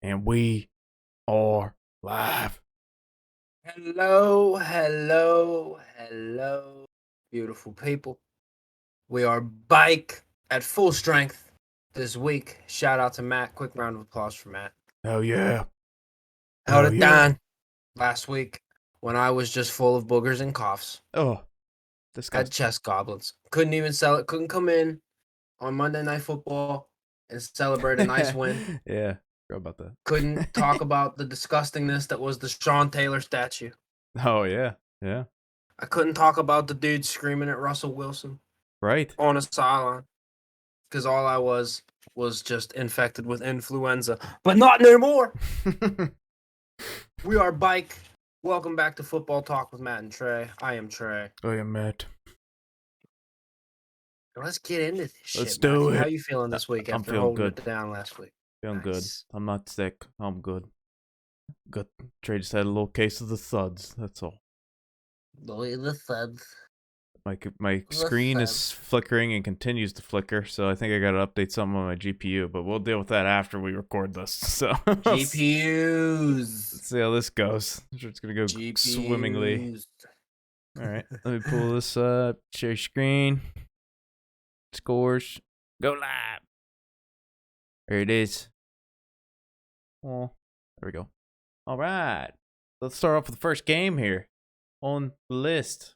And we are live. Hello, hello, hello, beautiful people. We are bike at full strength this week. Shout out to Matt. Quick round of applause for Matt. Oh, yeah. Held Oh, it yeah. down last week when I was just full of boogers and coughs. Oh, Had disgusting. chest goblins. Couldn't even sell it. Couldn't come in on Monday Night Football and celebrate a nice win. Yeah, forgot about Couldn't talk that. about the disgustingness that was the Sean Taylor statue. Oh, yeah. Yeah. I couldn't talk about the dude screaming at Russell Wilson Right. on a sideline. Because all I was just infected with influenza. But not anymore. We are Bike. Welcome back to Football Talk with Matt and Trey. I am Trey. Oh, yeah, Matt. Let's get into this Let's shit, do Matthew. How it. you feeling this week I'm after feeling holding good. it down last week? Feeling good. Nice. I'm not sick. I'm good. Good. Trey just had a little case of the thuds. That's all. The thuds. My screen is flickering and continues to flicker, so I think I got to update something on my GPU, but we'll deal with that after we record this. So GPUs. let's see how this goes. I'm sure it's gonna go swimmingly. All right, let me pull this up. Share screen. Scores. Go live. There it is. Oh, there we go. All right, let's start off with the first game here on the list.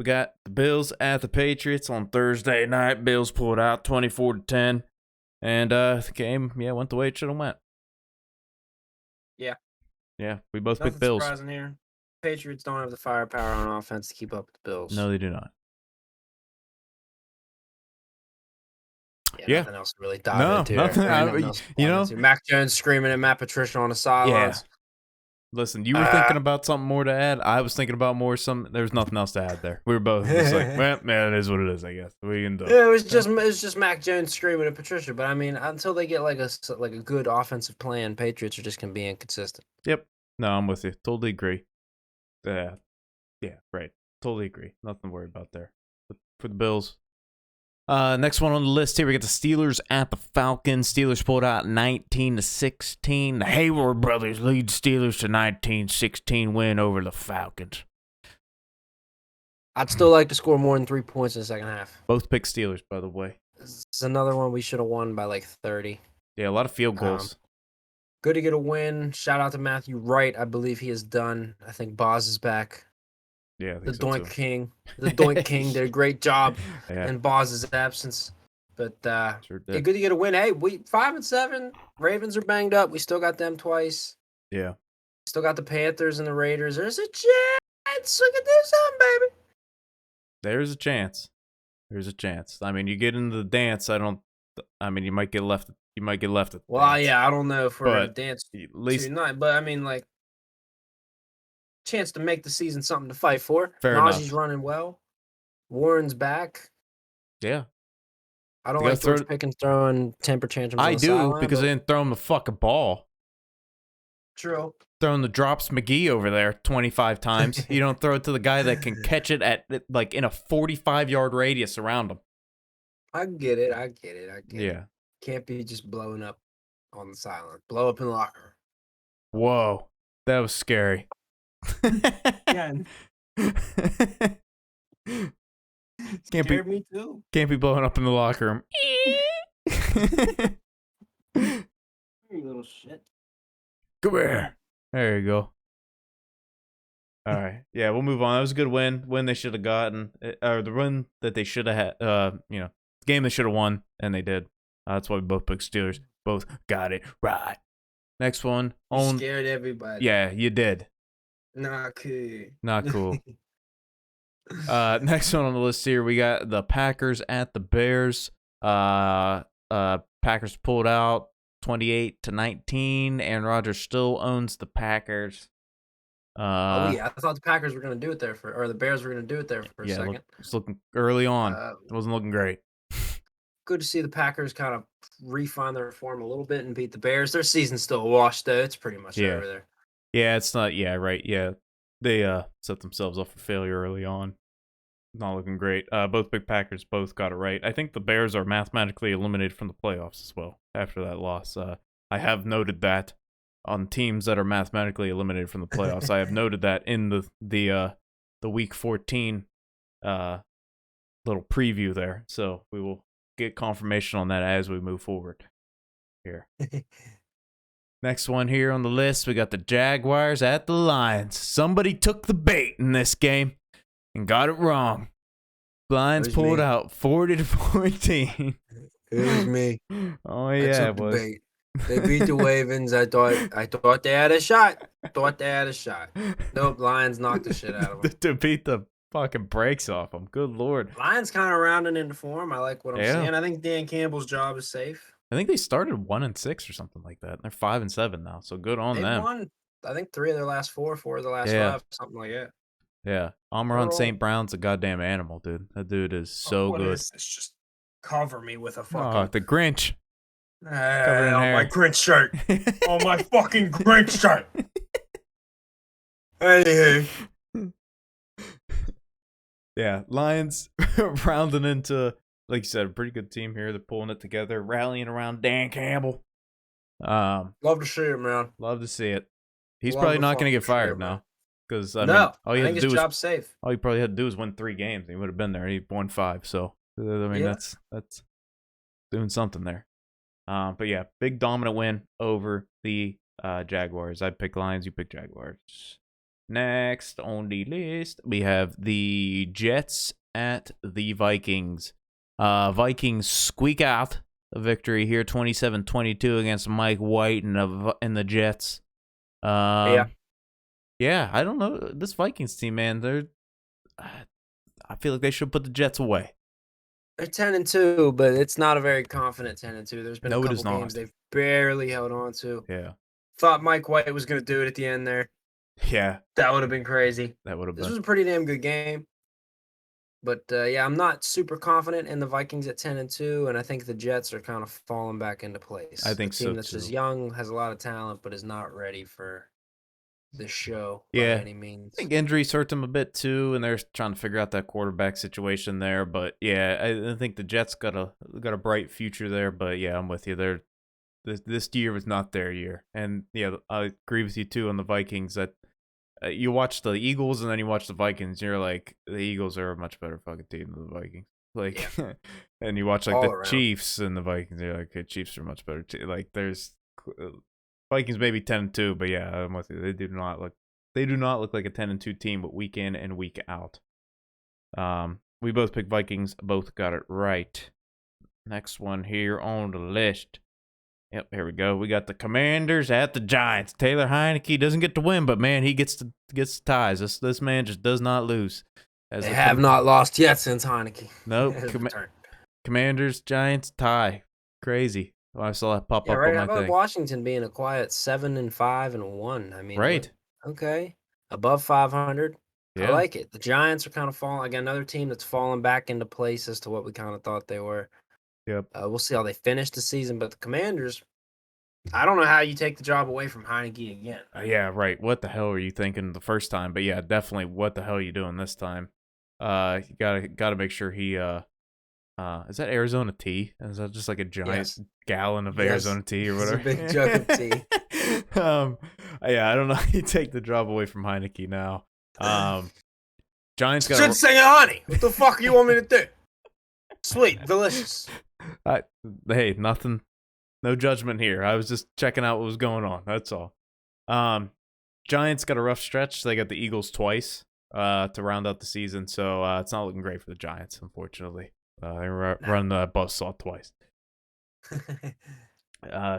We got the Bills at the Patriots on Thursday night. Bills pulled out 24-10. And the game, went the way it should have went. Yeah. Yeah, we both Nothing picked Bills. surprising here. Patriots don't have the firepower on offense to keep up with the Bills. No, they do not. Yeah. Nothing else to really dive into. Mac Jones screaming at Matt Patricia on the sidelines. Yeah. Listen, you were thinking about something more to add. I was thinking about more. There's nothing else to add there. We were both just like, well, man, it is what it is, I guess. We can do it. Yeah, it was just Mac Jones screaming at Patricia. But I mean, until they get like a good offensive plan, Patriots are just gonna be inconsistent. Yep. No, I'm with you. Totally agree. Yeah, right. Totally agree. Nothing to worry about there. But for the Bills. Next one on the list here, we got the Steelers at the Falcons. Steelers pulled out 19-16. The Hayward brothers lead Steelers to 19-16 win over the Falcons. I'd still like to score more than 3 points in the second half. Both pick Steelers, by the way. This is another one we should have won by like 30. Yeah, a lot of field goals. Good to get a win. Shout out to Matthew Wright. I believe he is done. I think Boz is back. Yeah, I think the so Doink too. King. The Doink King did a great job in Boz's absence. But sure did. Good to get a win. Hey, we 5-7. Ravens are banged up. We still got them twice. Yeah. Still got the Panthers and the Raiders. There's a chance we can do something, baby. There's a chance. There's a chance. I mean, you get into the dance. You might get left. You might get left at. Well, dance. Yeah, I don't know if we're gonna dance at least tonight, but I mean, like, chance to make the season something to fight for. Fair Najee's enough. running well. Warren's back. Yeah. I don't like George Pickens throwing temper tantrums. I do because they didn't throw him the fucking ball. True. Throwing the drops McGee over there 25 times. You don't throw it to the guy that can catch it at like in a 45-yard radius around him. I get it. Yeah. Can't be just blowing up on the sideline. Blow up in the locker room. Whoa. That was scary. Yeah. Scared me too. Can't be blowing up in the locker room. You little shit. Come here. There you go. All right. Yeah, we'll move on. That was a good win. Win they should have gotten. Or the win that they should have had. The game they should have won, and they did. That's why we both picked Steelers. Both got it right. Next one. You scared everybody. Yeah, you did. Not cool. Not cool. Next one on the list here, we got the Packers at the Bears. Packers pulled out 28-19. Aaron Rodgers still owns the Packers. I thought the Packers were going to do it there or the Bears were going to do it there for a second. It's looking early on. It wasn't looking great. Good to see the Packers kind of refine their form a little bit and beat the Bears. Their season's still a wash, though. It's pretty much over there. Yeah, it's not. Yeah, right. Yeah, they set themselves up for failure early on. Not looking great. Both big Packers both got it right. I think the Bears are mathematically eliminated from the playoffs as well after that loss. I have noted that on teams that are mathematically eliminated from the playoffs. I have noted that in the week 14 little preview there. So we will get confirmation on that as we move forward here. Next one here on the list, we got the Jaguars at the Lions. Somebody took the bait in this game and got it wrong. Lions pulled out 40-14. It was me. Oh yeah, I took the bait. They beat the Ravens. I thought they had a shot. Nope, Lions knocked the shit out of them. To beat the fucking brakes off them. Good Lord. Lions kind of rounding into form. I like what I'm seeing. I think Dan Campbell's job is safe. I think they started 1-6 or something like that. They're 5-7 now, so good on them. They won, I think, 3 of their last 4 of their last 5, something like that. Yeah, Amon St. Brown's a goddamn animal, dude. That dude is so good. What is this? Just cover me with a fucking... Oh, the Grinch. On my Grinch shirt. On my fucking Grinch shirt. Anywho. Yeah, Lions rounding into, like you said, a pretty good team here. They're pulling it together, rallying around Dan Campbell. Love to see it, man. Love to see it. He's probably not going to get fired now. Because I mean, all he had to do was safe. All he probably had to do was win 3 games. He would have been there. He won 5. So I mean, that's doing something there. But yeah, big dominant win over the Jaguars. I pick Lions. You pick Jaguars. Next on the list, we have the Jets at the Vikings. Vikings squeak out a victory here, 27-22 against Mike White and the Jets. Yeah, I don't know. This Vikings team, man, I feel like they should put the Jets away. They're 10-2, but it's not a very confident 10-2. There's been a couple games they've barely held on to. Yeah. Thought Mike White was going to do it at the end there. Yeah. That would have been crazy. This was a pretty damn good game. But, yeah, I'm not super confident in the Vikings at 10-2, and I think the Jets are kind of falling back into place. I think so, too. A team that's just young, has a lot of talent, but is not ready for the show by any means. I think injuries hurt them a bit, too, and they're trying to figure out that quarterback situation there. But, yeah, I think the Jets got a bright future there. But, yeah, I'm with you. This year was not their year. And, yeah, I agree with you, too, on the Vikings that you watch the Eagles and then you watch the Vikings, you're like, the Eagles are a much better fucking team than the Vikings. Like, and you watch like all the around. Chiefs and the Vikings, you're like, okay, Chiefs are much better. Like, there's Vikings maybe 10-2, but yeah, I'm with you. They do not look like a 10-2 team, but week in and week out. We both picked Vikings, both got it right. Next one here on the list. Yep, here we go. We got the Commanders at the Giants. Taylor Heineke doesn't get to win, but man, he gets ties. This man just does not lose. They have not lost yet since Heineke. Nope. Commanders, Giants tie. Crazy. I saw that pop up on my How about thing. Washington being a quiet 7-5-1? I mean, right. Okay, above 500. Yeah. I like it. The Giants are kind of falling. Like another team that's falling back into place as to what we kind of thought they were. Yep. We'll see how they finish the season, but the Commanders, I don't know how you take the job away from Heineke again. Yeah, right. What the hell were you thinking the first time? But yeah, definitely. What the hell are you doing this time? You gotta make sure he. Is that Arizona tea? Is that just like a giant gallon of Arizona tea or whatever? It's a big jug of tea. Yeah, I don't know how you take the job away from Heineke now. Giants got. Should say honey. What the fuck you want me to do? Sweet, delicious. Hey, nothing, no judgment here. I was just checking out what was going on. That's all. Giants got a rough stretch. They got the Eagles twice to round out the season, so it's not looking great for the Giants, unfortunately. They run the buzzsaw twice.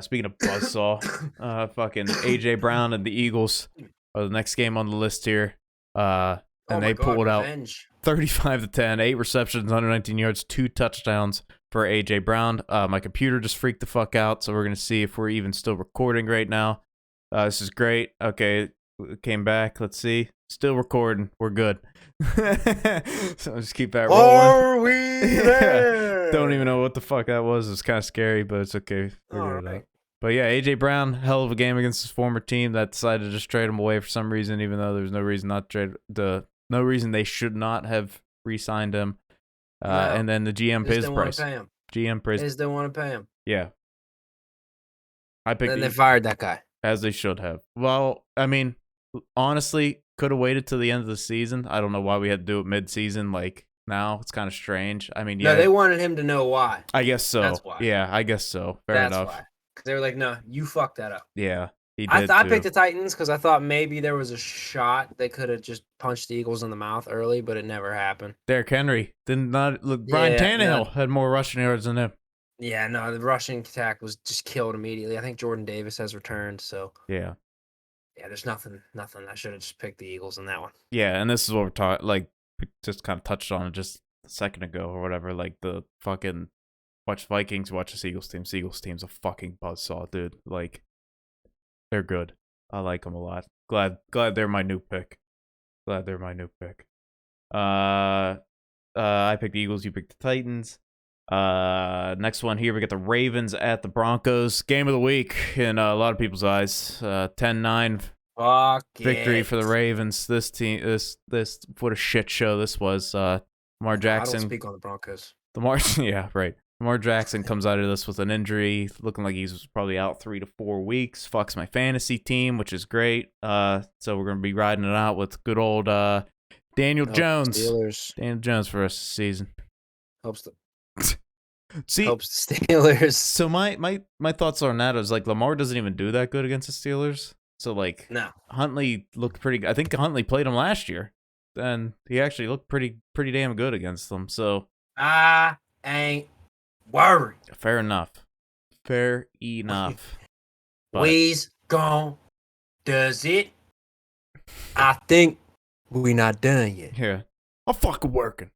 Speaking of buzzsaw, fucking AJ Brown and the Eagles are the next game on the list here. And they pulled out 35-10, 8 receptions, 119 yards, 2 touchdowns for AJ Brown. My computer just freaked the fuck out, so we're gonna see if we're even still recording right now. This is great. Okay, came back. Let's see. Still recording. We're good. So just keep that rolling. Are we there? Don't even know what the fuck that was. It's kind of scary, but it's okay. Figure it out. But yeah, AJ Brown, hell of a game against his former team that decided to just trade him away for some reason, even though there's no reason not to trade. No reason they should not have re-signed him. And then the GM pays the price. GM pays. They don't want to pay him. Yeah. Then they fired that guy. As they should have. Well, I mean, honestly, could have waited till the end of the season. I don't know why we had to do it mid-season. Like, now it's kind of strange. I mean, yeah. No, they wanted him to know why. I guess so. That's why. Yeah, I guess so. Fair enough. That's why. Because they were like, no, you fucked that up. Yeah, he did. I picked the Titans because I thought maybe there was a shot they could have just punched the Eagles in the mouth early, but it never happened. Derrick Henry did not look. Brian Tannehill had more rushing yards than him. Yeah, no, the rushing attack was just killed immediately. I think Jordan Davis has returned, so yeah, there's nothing. I should have just picked the Eagles in that one. Yeah, and this is what we're talking. Like, we just kind of touched on it just a second ago or whatever. Like the fucking watch Vikings, watch the Eagles team. Eagles team's a fucking buzzsaw, dude. Like, they're good. I like them a lot. Glad they're my new pick. I picked the Eagles. You picked the Titans. Next one here, we got the Ravens at the Broncos. Game of the week in a lot of people's eyes. 10-9 victory for the Ravens. This team, this what a shit show this was. Lamar Jackson. I don't speak on the Broncos. Yeah, right. Lamar Jackson comes out of this with an injury, looking like he's probably out 3 to 4 weeks. Fucks my fantasy team, which is great. So we're gonna be riding it out with good old Daniel Jones. Steelers. Daniel Jones for us this season. Helps the Steelers. So my thoughts on that is like Lamar doesn't even do that good against the Steelers. So like no. Huntley looked pretty. I think Huntley played him last year, and he actually looked pretty damn good against them. So I ain't worried. Fair enough. We's gone. Does it? I think we not done yet. Yeah, I'm fucking working.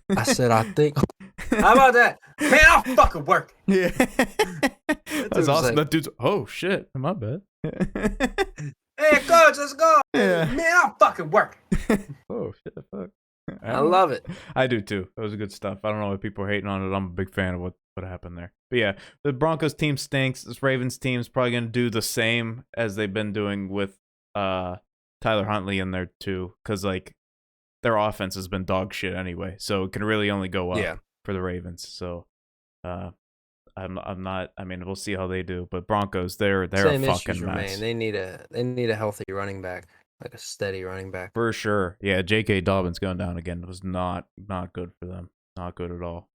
I said I think. How about that? Man, I'm fucking working. Yeah. That's awesome. That dude's, oh, shit. My bad. Hey, coach, let's go. Yeah. Man, I'm fucking working. Oh, shit. Fuck. I love it. I do, too. That was good stuff. I don't know if people are hating on it. I'm a big fan of what happened there. But, yeah, the Broncos team stinks. This Ravens team's probably going to do the same as they've been doing with Tyler Huntley in there, too. Because, like, their offense has been dog shit anyway. So it can really only go up. For the Ravens, so I'm not. I mean, we'll see how they do. But Broncos, they're same a fucking remain. mess. They need a healthy running back, like a steady running back for sure. Yeah, J.K. Dobbins going down again. It was not good for them. Not good at all.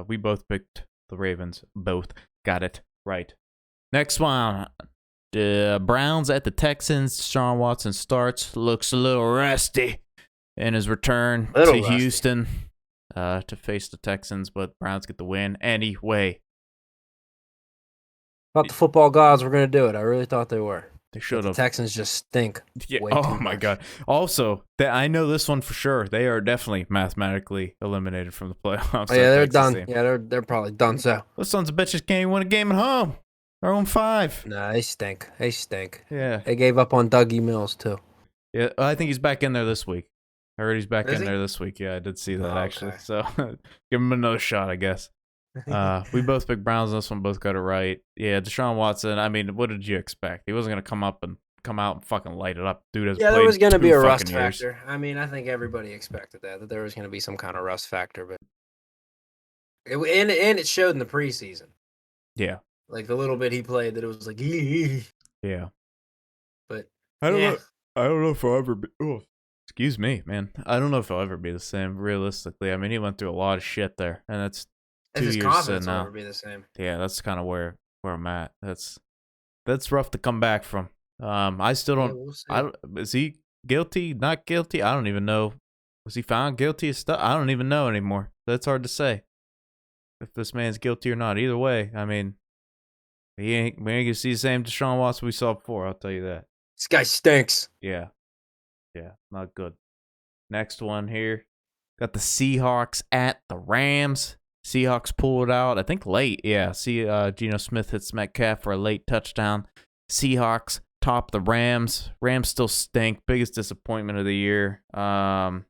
We both picked the Ravens. Both got it right. Next one, the Browns at the Texans. Deshaun Watson starts. Looks a little rusty in his return to Houston. To face the Texans, but Browns get the win anyway. Thought the football gods were going to do it. I really thought they were. They should have. The Texans just stink. Yeah. Oh my god. Also, I know this one for sure. They are definitely mathematically eliminated from the playoffs. Oh, yeah, they're done. Team. Yeah, they're probably done. So those sons of bitches can't even win a game at home. They're on 5. Nah, they stink. Yeah. They gave up on Dougie Mills too. Yeah, I think he's back in there this week. I heard he's back in there this week. Yeah, I did see that actually. So give him another shot, I guess. We both picked Browns. This one both got it right. Yeah, Deshaun Watson. I mean, what did you expect? He wasn't gonna come out and fucking light it up, dude. There was gonna be a rust factor. I mean, I think everybody expected that there was gonna be some kind of rust factor, but it showed in the preseason. Yeah, like the little bit he played, that it was like, yeah. But I don't know if I'll ever be. Oh. Excuse me, man. I don't know if he'll ever be the same. Realistically, I mean, he went through a lot of shit there, and that's 2 years in now. His confidence will never be the same. Yeah, that's kind of where I'm at. That's rough to come back from. I still don't. Is he guilty? Not guilty? I don't even know. Was he found guilty of stuff? I don't even know anymore. That's hard to say. If this man's guilty or not. Either way, I mean, we ain't gonna see the same Deshaun Watson we saw before. I'll tell you that. This guy stinks. Yeah. Yeah, not good. Next one here. Got the Seahawks at the Rams. Seahawks pulled out, I think late. Yeah, Geno Smith hits Metcalf for a late touchdown. Seahawks top the Rams. Rams still stink. Biggest disappointment of the year. I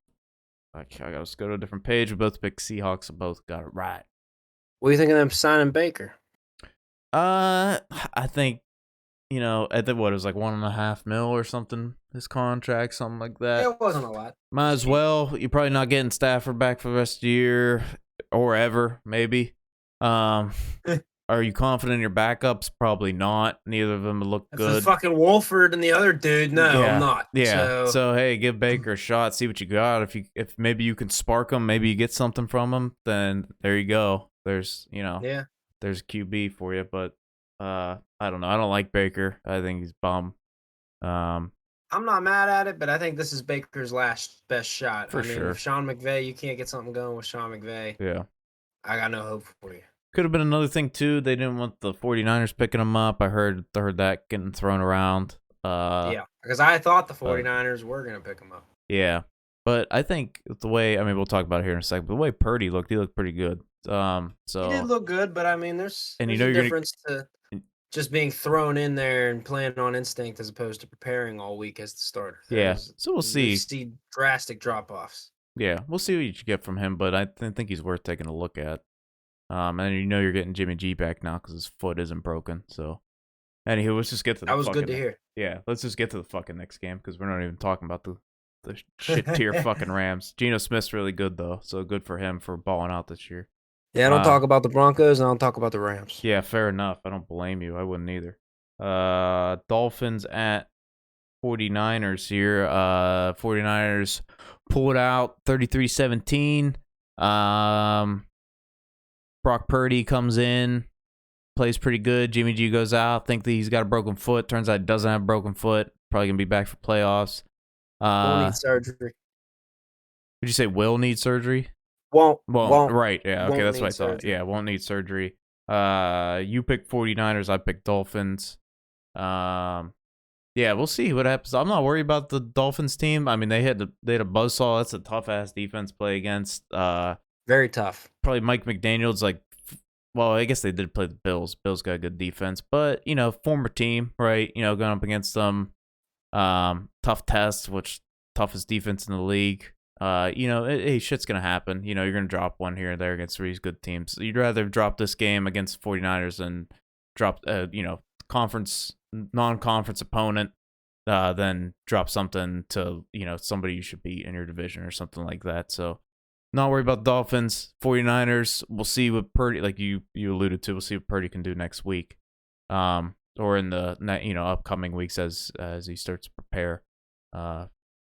gotta just go to a different page. We both picked Seahawks and both got it right. What do you think of them signing Baker? I think, I think it was like $1.5 million or something. His contract, something like that. Yeah, it wasn't a lot. Might as well. You're probably not getting Stafford back for the rest of the year or ever, maybe. I Are you confident in your backups? Probably not. Neither of them look If good. it's fucking Wolford and the other dude, no, I'm not. Yeah. So hey, give Baker a shot. See what you got. If maybe you can spark him, maybe you get something from him. Then there you go. There's there's a QB for you. But I don't know. I don't like Baker. I think he's bum. I'm not mad at it, but I think this is Baker's last best shot. For sure. If Sean McVay, you can't get something going with Sean McVay. Yeah. I got no hope for you. Could have been another thing too. They didn't want the 49ers picking him up. I heard that getting thrown around. Yeah, because I thought the 49ers were going to pick him up. Yeah. But I think the way, we'll talk about it here in a second, but the way Purdy looked, he looked pretty good. So he did look good, but there's a difference to just being thrown in there and playing on instinct as opposed to preparing all week as the starter. So we'll see. See drastic drop-offs. Yeah, we'll see what you get from him, but I think he's worth taking a look at. And you're getting Jimmy G back now because his foot isn't broken. So, anywho, let's just get to the. That was good to hear. Yeah, let's just get to the fucking next game because we're not even talking about the shit tier fucking Rams. Geno Smith's really good though, so good for him for balling out this year. Yeah, I don't talk about the Broncos and I don't talk about the Rams. Yeah, fair enough. I don't blame you. I wouldn't either. Dolphins at 49ers here. 49ers pull it out 33-17. Brock Purdy comes in, plays pretty good. Jimmy G goes out. Think that he's got a broken foot. Turns out he doesn't have a broken foot. Probably going to be back for playoffs. Will need surgery. Would you say will need surgery? Won't. Right. Yeah. Okay. That's what I thought. Surgery. Yeah. Won't need surgery. You pick 49ers. I pick Dolphins. Yeah. We'll see what happens. I'm not worried about the Dolphins team. They had a buzzsaw. That's a tough ass defense to play against. Very tough. Probably Mike McDaniel's I guess they did play the Bills. Bills got a good defense, but former team, right? Going up against them, tough test, which toughest defense in the league. Shit's gonna happen. You're gonna drop one here and there against these good teams. You'd rather drop this game against 49ers than drop, non-conference opponent, than drop something to somebody you should beat in your division or something like that. So. Not worried about Dolphins, 49ers. We'll see what Purdy, like you alluded to, we'll see what Purdy can do next week, or in the upcoming weeks as he starts to prepare.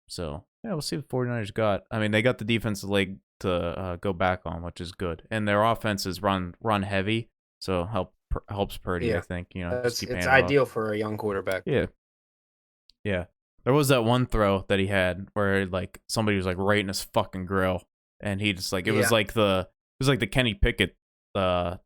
So yeah, we'll see what 49ers got. They got the defensive leg to go back on, which is good, and their offense is run heavy, so helps Purdy. Yeah. I think it's ideal for a young quarterback. Yeah. There was that one throw that he had where somebody was right in his fucking grill. And he just it was like the Kenny Pickett throw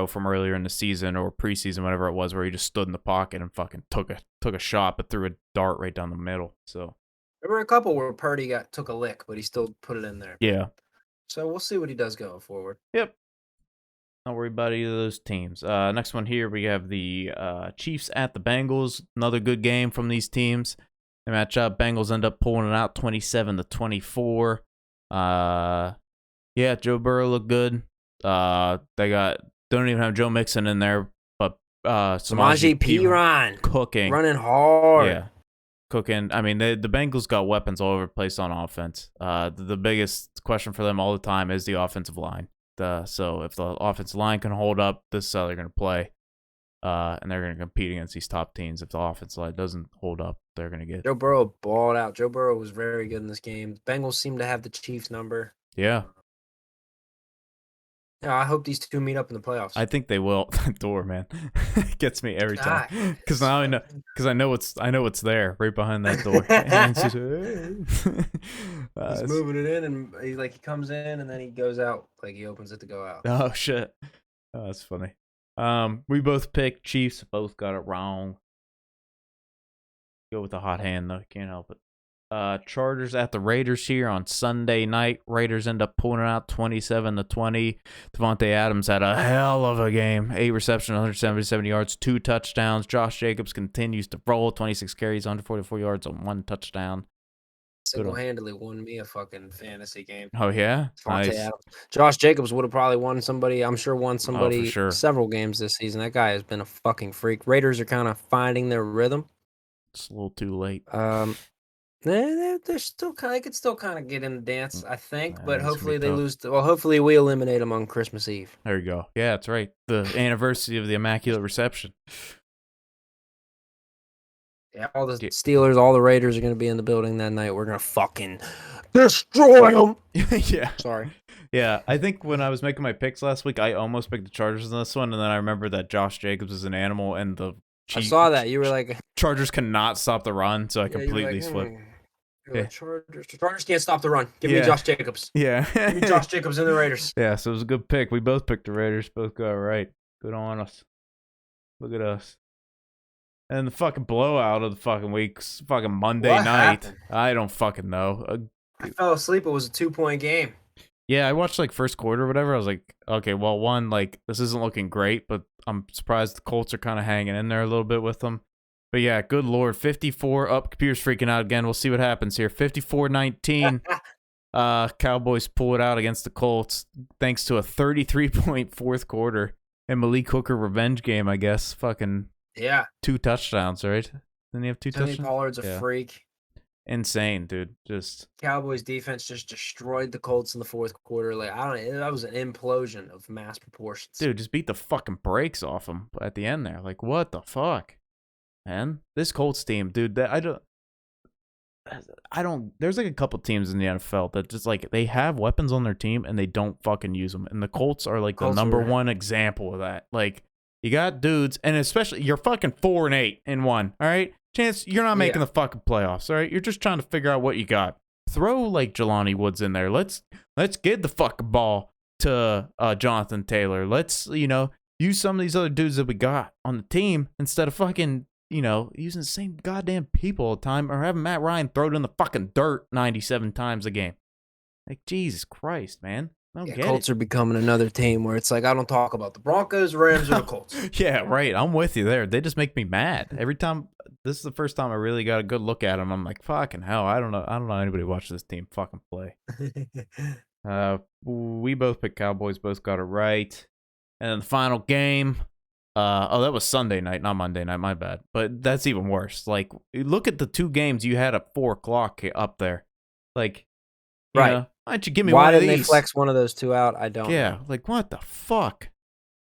from earlier in the season or preseason, whatever it was, where he just stood in the pocket and fucking took a shot, but threw a dart right down the middle. So there were a couple where Purdy took a lick, but he still put it in there. Yeah. So we'll see what he does going forward. Yep. Not worry about either of those teams. Next one here, we have the Chiefs at the Bengals. Another good game from these teams. They match up. Bengals end up pulling it out 27-24. Joe Burrow looked good. They don't even have Joe Mixon in there, but Samaje Perine cooking, running hard. Yeah, cooking. The Bengals got weapons all over the place on offense. The biggest question for them all the time is the offensive line. So if the offensive line can hold up, this is how they're going to play. And they're going to compete against these top teams. If the offensive line doesn't hold up, they're going to get. Joe Burrow balled out. Joe Burrow was very good in this game. Bengals seem to have the Chiefs number. Yeah. Yeah, I hope these two meet up in the playoffs. I think they will. That door, man, gets me every time. Because now I know. Because I know it's there, right behind that door. And it's just, he's moving it in, and he comes in, and then he goes out. He opens it to go out. Oh shit! Oh, that's funny. We both picked Chiefs. Both got it wrong. Go with the hot hand though. Can't help it. Chargers at the Raiders here on Sunday night. Raiders end up pulling it out 27-20. Devontae Adams had a hell of a game. 8 receptions, 177 yards, 2 touchdowns. Josh Jacobs continues to roll. 26 carries, 144 yards on 1 touchdown. Single-handedly won me a fucking fantasy game. Oh, yeah? Nice. Adams. Josh Jacobs would have probably won somebody. I'm sure won somebody several games this season. That guy has been a fucking freak. Raiders are kind of finding their rhythm. It's a little too late. They're still kind. They could still kind of get in the dance, I think. But hopefully they tough. lose. Well, hopefully we eliminate them on Christmas Eve. There you go. Yeah, that's right. The anniversary of the Immaculate Reception. Yeah, all the Steelers, all the Raiders are going to be in the building that night. We're going to fucking destroy them. Yeah. Sorry. Yeah, I think when I was making my picks last week, I almost picked the Chargers in this one, and then I remember that Josh Jacobs is an animal, and the I saw that. You were like, Chargers cannot stop the run, so I completely flipped. Yeah. Chargers can't stop the run. Give me Josh Jacobs. Yeah. Give me Josh Jacobs and the Raiders. Yeah, so it was a good pick. We both picked the Raiders. Both got it right. Good on us. Look at us. And the fucking blowout of the fucking week's fucking Monday night. Happened? I don't fucking know. I fell asleep. It was a 2-point game. Yeah, I watched like first quarter or whatever. I was like, okay, well, one, like, this isn't looking great, but I'm surprised the Colts are kind of hanging in there a little bit with them. But yeah, good Lord, 54 up. Computer's freaking out again. We'll see what happens here. 54-19. Cowboys pull it out against the Colts thanks to a 33-point fourth quarter and Malik Hooker revenge game, I guess. Fucking 2 touchdowns, right? Didn't he have 2 touchdowns? Tony Pollard's a freak. Insane, dude. Just Cowboys defense just destroyed the Colts in the fourth quarter. Like, that was an implosion of mass proportions. Dude, just beat the fucking brakes off them at the end there. Like, what the fuck? Man, this Colts team, dude, I don't there's like a couple teams in the NFL that just like they have weapons on their team and they don't fucking use them. And the Colts are like the number one example of that. Like, you got dudes, and especially you're fucking 4-8 in one, all right? Chance, you're not making the fucking playoffs, all right? You're just trying to figure out what you got. Throw like Jelani Woods in there. Let's get the fucking ball to Jonathan Taylor. Let's, use some of these other dudes that we got on the team instead of fucking, using the same goddamn people all the time or having Matt Ryan throw it in the fucking dirt 97 times a game. Like, Jesus Christ, man. Colts are becoming another team where it's like, I don't talk about the Broncos, Rams, or the Colts. Yeah, right. I'm with you there. They just make me mad. Every time, this is the first time I really got a good look at them. I'm like, fucking hell, I don't know anybody watch this team fucking play. We both picked Cowboys, both got it right. And then the final game, that was Sunday night, not Monday night, my bad. But that's even worse. Like, look at the 2 games you had at 4 o'clock up there. Like, right. Why don't you give me one of these? Why didn't they flex one of those 2 out? I don't know. Like, what the fuck?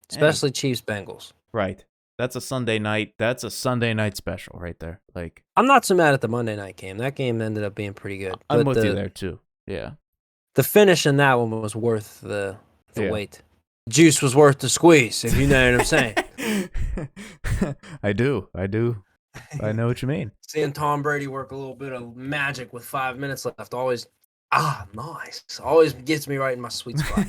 Especially Chiefs-Bengals. Right. That's a Sunday night. That's a Sunday night special right there. Like, I'm not so mad at the Monday night game. That game ended up being pretty good. I'm with you there, too. Yeah. The finish in that one was worth the wait. Juice was worth the squeeze, if you know what I'm saying. I do. I know what you mean. Seeing Tom Brady work a little bit of magic with 5 minutes left always, nice. Always gets me right in my sweet spot.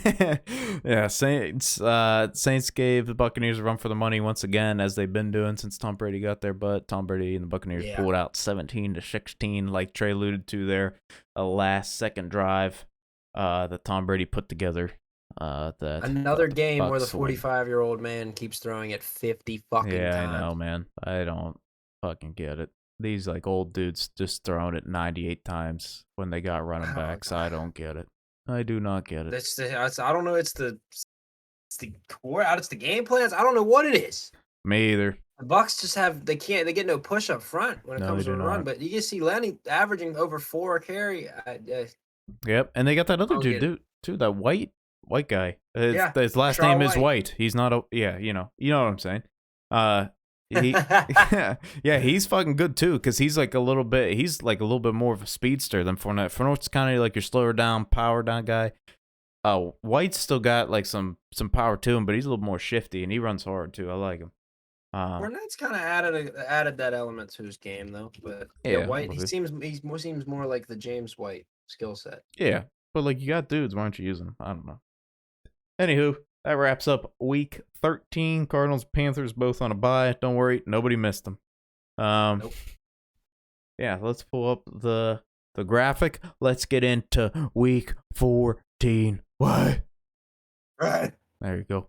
Yeah, Saints gave the Buccaneers a run for the money once again, as they've been doing since Tom Brady got there. But Tom Brady and the Buccaneers pulled out 17-16, like Trey alluded to there. A last-second drive that Tom Brady put together. Another game where the 45-year-old man keeps throwing it 50 fucking times. Yeah, I know, man. I don't fucking get it. These like old dudes just throwing it 98 times when they got running backs. I don't get it. I do not get it. I don't know. It's the core out. It's the game plans. I don't know what it is. Me either. The Bucs just they get no push up front when it comes to a run. But you can see Lenny averaging over 4 a carry. Yep, and they got that other dude too. That white guy. His last name is White. He's not you know what I'm saying. He's fucking good too, because he's like a little bit more of a speedster than Fournette. Fournette's kind of like your slower down, power down guy. White's still got like some power to him, but he's a little more shifty and he runs hard too. I like him. Fournette's kind of added that element to his game though. But White, he seems more like the James White skill set. Yeah, but like, you got dudes, why don't you use them? I don't know. Anywho, that wraps up week 13. Cardinals, Panthers, both on a bye. Don't worry, nobody missed them. Nope. Yeah, let's pull up the graphic. Let's get into week 14. What? Right. There you go.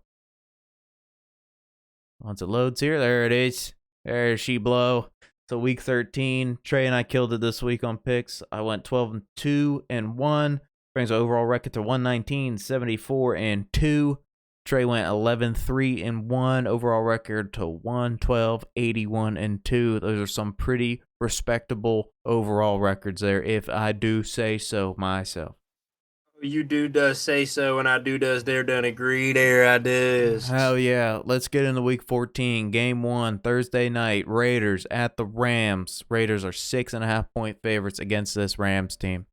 Once it loads here, there it is. There's she blow. So week 13, Trey and I killed it this week on picks. I went 12-2-1. Brings the overall record to 119, 74-2. Trey went 11-3-1. Overall record to 112, 81-2. Those are some pretty respectable overall records there, if I do say so myself. You do does say so, and I do does there done agree there. I does. Hell yeah. Let's get into week 14. Game 1, Thursday night. Raiders at the Rams. Raiders are 6.5-point favorites against this Rams team.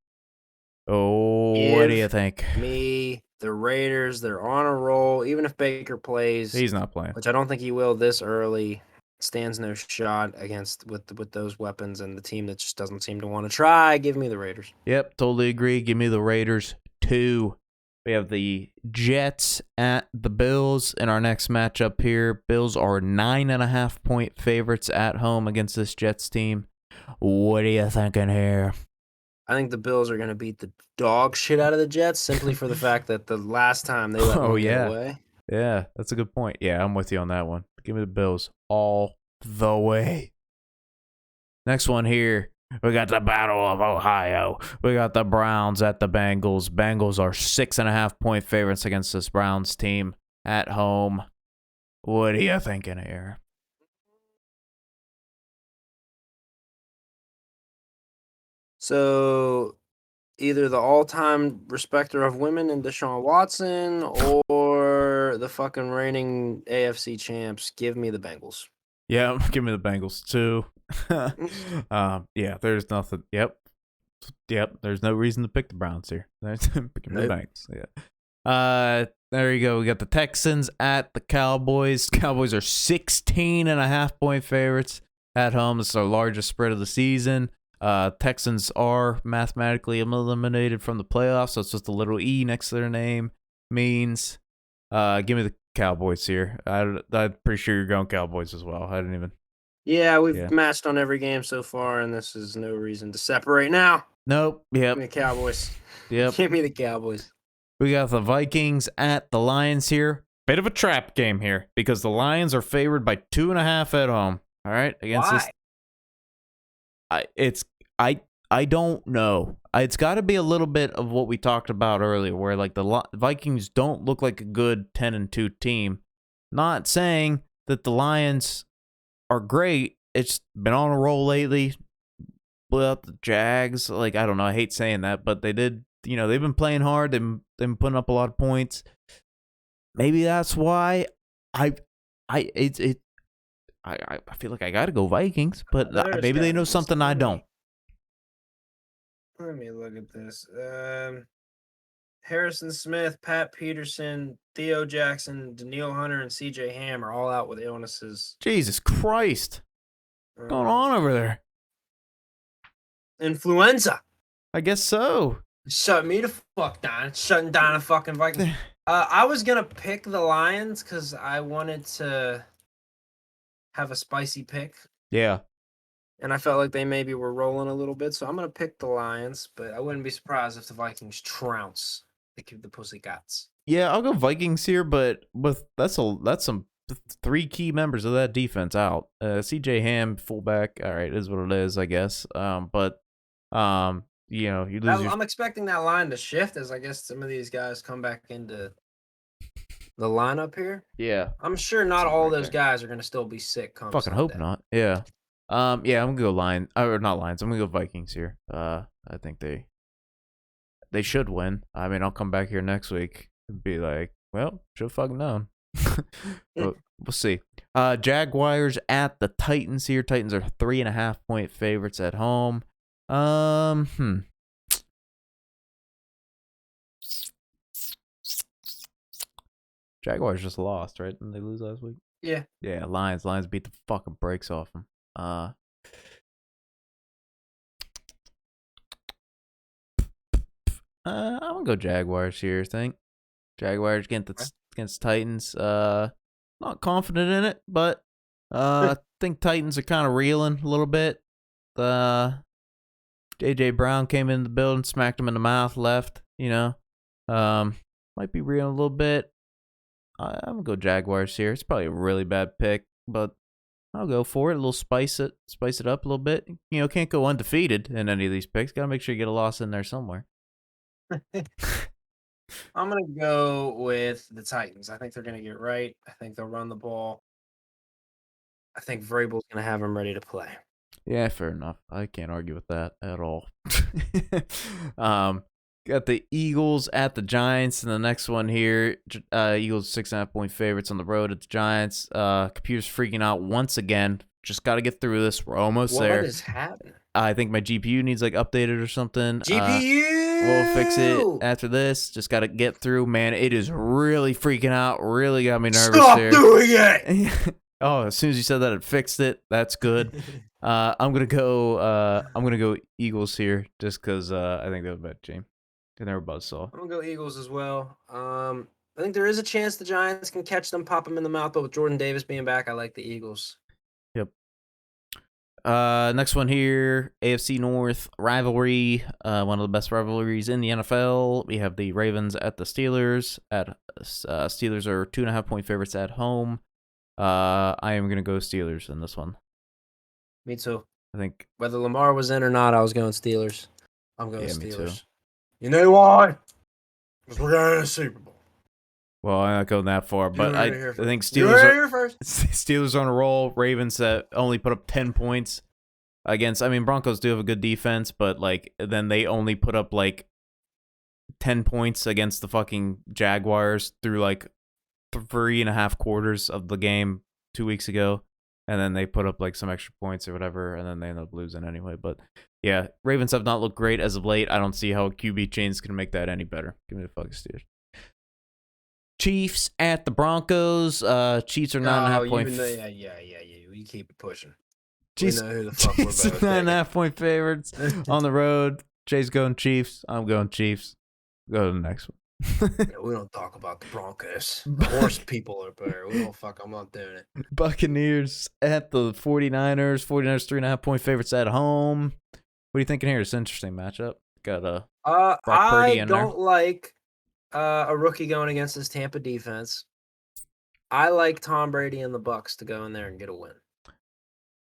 Oh, what do you think? Me, the Raiders, they're on a roll. Even if Baker plays, He's not playing. which I don't think he will this early, stands no shot against with those weapons and the team that just doesn't seem to want to try. Give me the Raiders. Yep, totally agree. Give me the Raiders 2. We have the Jets at the Bills in our next matchup here. Bills are 9.5-point favorites at home against this Jets team. What are you thinking here? I think the Bills are going to beat the dog shit out of the Jets simply for the fact that the last time they let one get away. Yeah, that's a good point. Yeah, I'm with you on that one. Give me the Bills all the way. Next one here. We got the Battle of Ohio. We got the Browns at the Bengals. Bengals are 6.5-point favorites against this Browns team at home. What are you thinking here? So, either the all-time respecter of women in Deshaun Watson or the fucking reigning AFC champs. Give me the Bengals. Yeah, give me the Bengals too. Yeah, there's nothing. Yep. There's no reason to pick the Browns here. Picking the Bengals. Yeah. There you go. We got the Texans at the Cowboys. Cowboys are 16.5-point favorites at home. This is our largest spread of the season. Texans are mathematically eliminated from the playoffs, so it's just a little E next to their name. Means, give me the Cowboys here. I'm pretty sure you're going Cowboys as well. I didn't even. Yeah, we've matched on every game so far, and this is no reason to separate now. Nope. Yep. Give me the Cowboys. Yep. Give me the Cowboys. We got the Vikings at the Lions here. Bit of a trap game here because the Lions are favored by 2.5 at home. All right, against this. I don't know. It's got to be a little bit of what we talked about earlier, where like the Vikings don't look like a good 10-2 team. Not saying that the Lions are great. It's been on a roll lately. Blew out the Jags. Like, I don't know. I hate saying that, but they did. You know, they've been playing hard. They've been putting up a lot of points. Maybe that's why I feel like I gotta go Vikings, but maybe they know something I don't. Let me look at this. Harrison Smith, Pat Peterson, Theo Jackson, Daniil Hunter, and CJ Ham are all out with illnesses. Jesus Christ. What's going on over there? Influenza. I guess so. Shut me the fuck down. It's shutting down a fucking Vikings. I was going to pick the Lions because I wanted to have a spicy pick. Yeah. And I felt like they maybe were rolling a little bit, so I'm going to pick the Lions, but I wouldn't be surprised if the Vikings trounce the Pussycats. Yeah, I'll go Vikings here, but that's some 3 key members of that defense out. CJ Ham, fullback, all right, is what it is, I guess. But you know, you lose. I'm expecting that line to shift as I guess some of these guys come back into the lineup here. Yeah, I'm sure not all those guys are going to still be sick. Fucking hope not. Yeah. Yeah, I'm gonna go Lions, or not Lions. I'm gonna go Vikings here. I think they should win. I mean, I'll come back here next week and be like, well, should fucking known. But we'll see. Jaguars at the Titans here. Titans are 3.5-point favorites at home. Jaguars just lost, right? Didn't they lose last week? Yeah. Yeah, Lions beat the fucking brakes off them. I'm gonna go Jaguars here, I think. Jaguars against Titans. Not confident in it, but I think Titans are kind of reeling a little bit. JJ Brown came in the building, smacked him in the mouth, left, you know. Might be reeling a little bit. I'm gonna go Jaguars here. It's probably a really bad pick, but I'll go for it. A little spice it up a little bit. You know, can't go undefeated in any of these picks. Gotta make sure you get a loss in there somewhere. I'm gonna go with the Titans. I think they're gonna get right. I think they'll run the ball. I think Vrabel's gonna have them ready to play. Yeah, fair enough. I can't argue with that at all. Got the Eagles at the Giants, and the next one here, Eagles 6.5-point favorites on the road at the Giants. Computer's freaking out once again. Just got to get through this. We're almost there. What is happening? I think my GPU needs like updated or something. GPU. We'll fix it after this. Just got to get through, man. It is really freaking out. Really got me nervous. Stop here. doing it. Oh, as soon as you said that, it fixed it. That's good. I'm gonna go Eagles here, just because I think they have a better team. And they're a buzzsaw. I'm gonna go Eagles as well. I think there is a chance the Giants can catch them, pop them in the mouth, but with Jordan Davis being back, I like the Eagles. Yep. Next one here, AFC North rivalry. One of the best rivalries in the NFL. We have the Ravens at the Steelers. Steelers are 2.5-point favorites at home. I am gonna go Steelers in this one. Me too. I think whether Lamar was in or not, I was going Steelers. I'm going Steelers. Me too. You know why? Because we're going to the Super Bowl. Well, I'm not going that far, but I think Steelers Steelers on a roll. Ravens that only put up 10 points against. I mean, Broncos do have a good defense, but like then they only put up like 10 points against the fucking Jaguars through like 3.5 quarters of the game 2 weeks ago, and then they put up like some extra points or whatever, and then they end up losing anyway. But yeah, Ravens have not looked great as of late. I don't see how QB change can make that any better. Give me the fucking Steelers. Chiefs at the Broncos. Chiefs are 9.5 point. Yeah. You keep it pushing. Chiefs, we know who the fuck Chiefs we're both 9.5 point favorites on the road. Jay's going Chiefs. I'm going Chiefs. Go to the next one. We don't talk about the Broncos. The horse people are better. We don't fuck. I'm not doing it. Buccaneers at the 49ers. 49ers 3.5 point favorites at home. What are you thinking here? It's an interesting matchup. Got Brock Purdy in there. I don't like a rookie going against this Tampa defense. I like Tom Brady and the Bucs to go in there and get a win.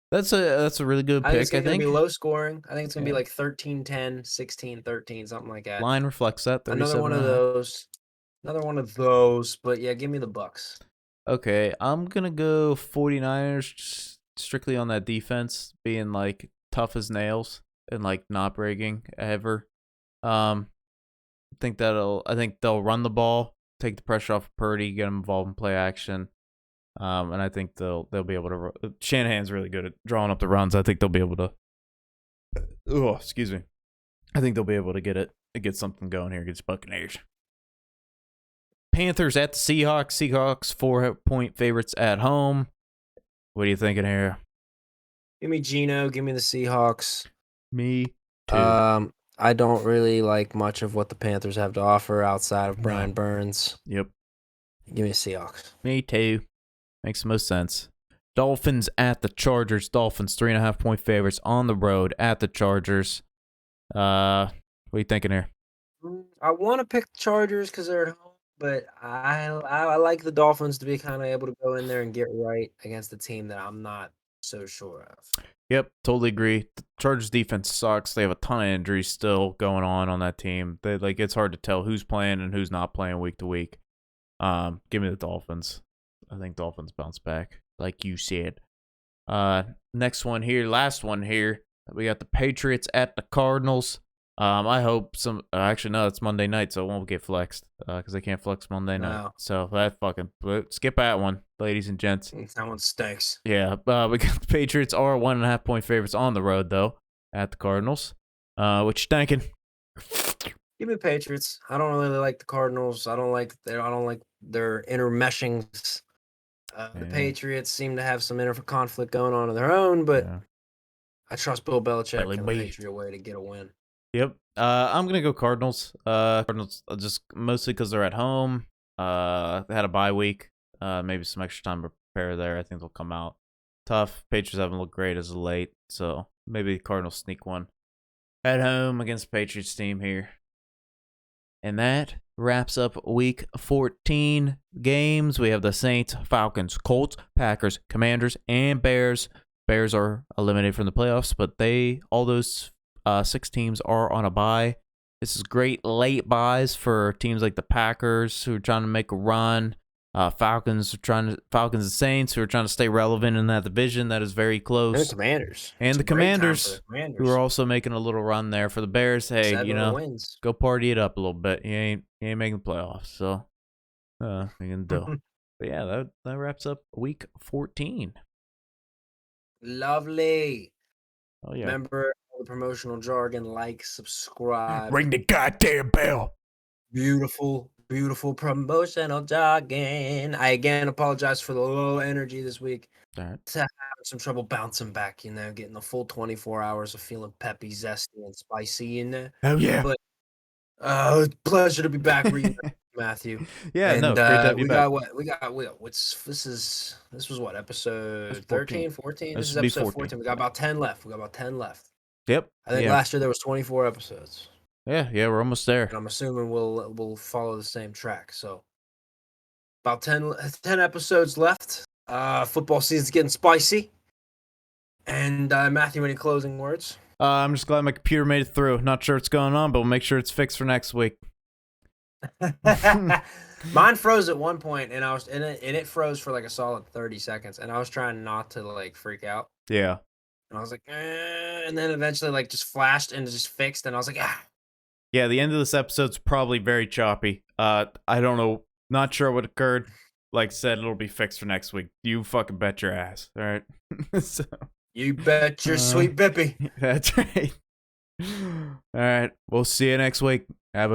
That's a really good pick. It's gonna be low scoring. I think it's gonna be like 13-10, 16-13, something like that. Line reflects that. Another one of those. Another one of those. But yeah, give me the Bucs. Okay, I'm gonna go 49ers strictly on that defense being like tough as nails and like not breaking ever. I think they'll run the ball, take the pressure off of Purdy, get him involved in play action. And I think they'll be able to. Shanahan's really good at drawing up the runs. I think they'll be able to. Oh, excuse me. I think they'll be able to get something going here against Buccaneers. Panthers at the Seahawks. Seahawks 4-point favorites at home. What are you thinking here? Give me Geno. Give me the Seahawks. Me too. I don't really like much of what the Panthers have to offer outside of Brian Burns. Yep. Give me the Seahawks. Me too. Makes the most sense. Dolphins at the Chargers. Dolphins 3.5-point favorites on the road at the Chargers. What are you thinking here? I want to pick the Chargers because they're at home, but I like the Dolphins to be kind of able to go in there and get right against a team that I'm not so sure of. Yep, totally agree. The Chargers defense sucks. They have a ton of injuries still going on that team. It's hard to tell who's playing and who's not playing week to week. Give me the Dolphins. I think Dolphins bounce back, like you said. Next one here, last one here. We got the Patriots at the Cardinals. I hope actually, no, it's Monday night, so it won't get flexed because they can't flex Monday night. No. So that skip that one, ladies and gents. That one stinks. Yeah, we got the Patriots are 1.5-point favorites on the road though at the Cardinals. What you thinking? Give me the Patriots. I don't really like the Cardinals. I don't like their intermeshings. The Patriots seem to have some inner conflict going on of their own, but I trust Bill Belichick and the Patriot way to get a win. Yep. I'm going to go Cardinals. Cardinals just mostly because they're at home. They had a bye week. Maybe some extra time to prepare there. I think they'll come out tough. Patriots haven't looked great as of late, so maybe Cardinals sneak one at home against the Patriots team here. And that wraps up week 14 games. We have the Saints, Falcons, Colts, Packers, Commanders, and Bears. Bears are eliminated from the playoffs, but all those 6 teams are on a bye. This is great late buys for teams like the Packers who are trying to make a run. Falcons and Saints, who are trying to stay relevant in that division that is very close. And the Commanders. And the Commanders, who are also making a little run there for the Bears. Hey, 7 wins. Go party it up a little bit. You ain't making the playoffs, so you can do. But yeah, that wraps up week 14. Lovely. Oh yeah. Remember all the promotional jargon, like, subscribe. Ring the goddamn bell. Beautiful, beautiful promotional jargon. I again apologize for the low energy this week. All right. Having some trouble bouncing back, getting the full 24 hours of feeling peppy, zesty, and spicy in there. Oh yeah. But pleasure to be back reading Matthew. Yeah, and, great to have you back. This was what, episode 13, 14? This is episode 14. We got about 10 left. Yep. I think last year there was 24 episodes. Yeah, we're almost there. And I'm assuming we'll follow the same track. So about 10 episodes left. Football season's getting spicy. And Matthew, any closing words? I'm just glad my computer made it through. Not sure what's going on, but we'll make sure it's fixed for next week. Mine froze at one point, and it froze for like a solid 30 seconds, and I was trying not to like freak out. Yeah. And I was like, and then eventually like just flashed and just fixed, and I was like, ah. Yeah, the end of this episode's probably very choppy. I don't know. Not sure what occurred. Like I said, it'll be fixed for next week. You fucking bet your ass. All right. So, you bet your sweet bippy. That's right. All right. We'll see you next week.